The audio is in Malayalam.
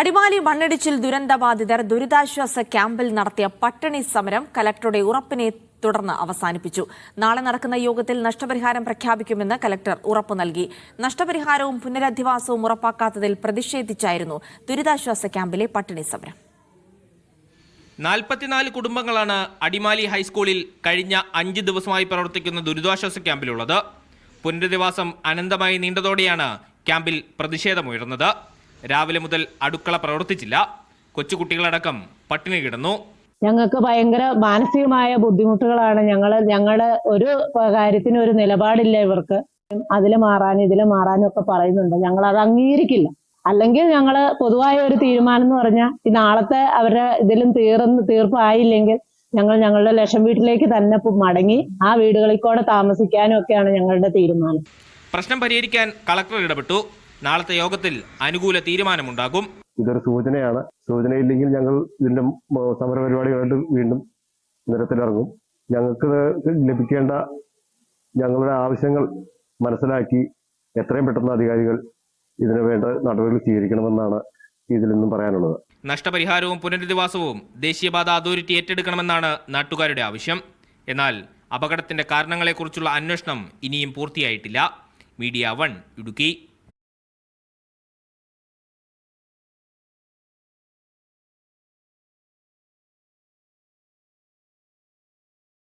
അടിമാലി മണ്ണിടിച്ചിൽ ദുരന്തബാധിതർ ദുരിതാശ്വാസ ക്യാമ്പിൽ നടത്തിയ പട്ടിണി സമരം കലക്ടറുടെ ഉറപ്പിനെ തുടർന്ന് അവസാനിപ്പിച്ചു. നാളെ നടക്കുന്ന യോഗത്തിൽ നഷ്ടപരിഹാരം പ്രഖ്യാപിക്കുമെന്ന് കലക്ടർ ഉറപ്പു നൽകി. നഷ്ടപരിഹാരവും പുനരധിവാസവും ഉറപ്പാക്കാത്തതിൽ പ്രതിഷേധിച്ചായിരുന്നു ദുരിതാശ്വാസ ക്യാമ്പിലെ പട്ടിണി സമരം. 44 കുടുംബങ്ങളാണ് അടിമാലി ഹൈസ്കൂളിൽ കഴിഞ്ഞ 5 ദിവസമായി പ്രവർത്തിക്കുന്ന ദുരിതാശ്വാസ ക്യാമ്പിലുള്ളത്. പുനരധിവാസം അനന്തമായി നീണ്ടതോടെയാണ് ക്യാമ്പിൽ പ്രതിഷേധമുയർന്നത്. രാവിലെ മുതൽ അടുക്കള പ്രവർത്തിച്ചില്ല. കൊച്ചുകുട്ടികളടക്കം പട്ടിണി കിടന്നു. ഞങ്ങൾക്ക് ഭയങ്കര മാനസികമായ ബുദ്ധിമുട്ടുകളാണ്. ഞങ്ങളുടെ ഒരു കാര്യത്തിന് ഒരു നിലപാടില്ല. ഇവർക്ക് അതിൽ മാറാനും ഇതിൽ മാറാനും ഒക്കെ പറയുന്നുണ്ട്. ഞങ്ങൾ അത് അംഗീകരിക്കില്ല. അല്ലെങ്കിൽ ഞങ്ങൾ പൊതുവായ ഒരു തീരുമാനം എന്ന് പറഞ്ഞാൽ ഈ നാളത്തെ അവരുടെ ഇതിലും തീർപ്പായില്ലെങ്കിൽ ഞങ്ങൾ ഞങ്ങളുടെ ലക്ഷം വീട്ടിലേക്ക് തന്നെ മടങ്ങി ആ വീടുകളിൽ കൂടെ താമസിക്കാനും ഒക്കെയാണ് ഞങ്ങളുടെ തീരുമാനം. പ്രശ്നം പരിഹരിക്കാൻ കളക്ടർ ഇടപെട്ടു. നാളത്തെ യോഗത്തിൽ അനുകൂല തീരുമാനമുണ്ടാകും. ഇതൊരു സൂചനയാണ്. സൂചനയില്ലെങ്കിൽ ഞങ്ങൾ ഇതിന്റെ സമരപരിപാടികളായിട്ട് വീണ്ടും നിരത്തിലിറങ്ങും. ഞങ്ങൾക്ക് ലഭിക്കേണ്ട ഞങ്ങളുടെ ആവശ്യങ്ങൾ മനസ്സിലാക്കി എത്രയും പെട്ടെന്ന് അധികാരികൾ ഇതിനു വേണ്ട നടപടികൾ സ്വീകരിക്കണമെന്നാണ് ഇതിൽ നിന്നും പറയാനുള്ളത്. നഷ്ടപരിഹാരവും പുനരധിവാസവും ദേശീയപാത അതോറിറ്റി ഏറ്റെടുക്കണമെന്നാണ് നാട്ടുകാരുടെ ആവശ്യം. എന്നാൽ അപകടത്തിന്റെ കാരണങ്ങളെക്കുറിച്ചുള്ള അന്വേഷണം ഇനിയും പൂർത്തിയായിട്ടില്ല. മീഡിയ 1 ഇടുക്കി.